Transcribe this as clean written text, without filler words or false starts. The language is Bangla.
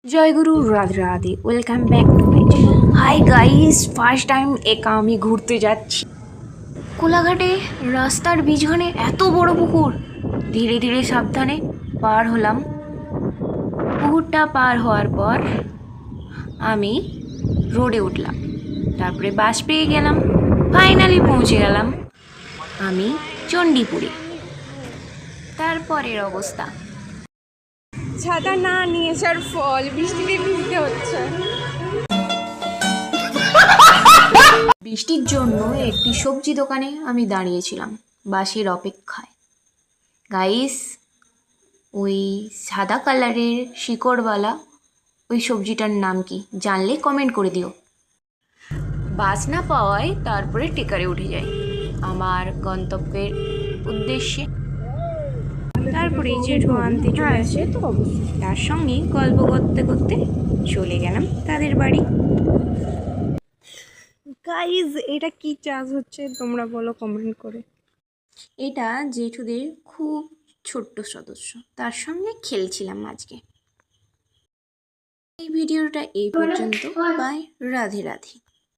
Joy Guru, Radhe Radhe. Welcome back to my channel. Hi guys, first time একা আমি ঘুরতে যাচ্ছি কোলাঘাটে। রাস্তার বিঝানে এত বড় পুকুর। ধীরে ধীরে সাবধানে পার হলাম। পুকুরটা পার হওয়ার পর আমি রোডে উঠলাম, তারপরে বাস পেয়ে গেলাম। ফাইনালি পৌঁছে গেলাম আমি চণ্ডীপুরে। তারপরের অবস্থা, ছাতা না নিয়ে আসার ফল, বৃষ্টিতে ভিজতে হচ্ছে। বৃষ্টির জন্য একটি সবজি দোকানে আমি দাঁড়িয়েছিলাম বাসের অপেক্ষায়। গাইস, ওই সাদা কালারের শিকড়ওয়ালা ওই সবজিটার নাম কি জানলে কমেন্ট করে দিও। বাস না পাওয়ায় তারপরে টেকারে উঠে যাই আমার গন্তব্যের উদ্দেশ্যে। তারপরে জেঠু আনতে চলে আসে, তো অবশ্যই তার সঙ্গে গল্প করতে করতে চলে গেলাম তাদের বাড়ি। গাইজ এটা কি চাষ হচ্ছে তোমরা বলো কমেন্ট করে। এটা জেঠুদের খুব ছোট্ট সদস্য, তার সঙ্গে খেলছিলাম আজকে। এই ভিডিওটা এই পর্যন্ত। বাই, রাধে রাধে।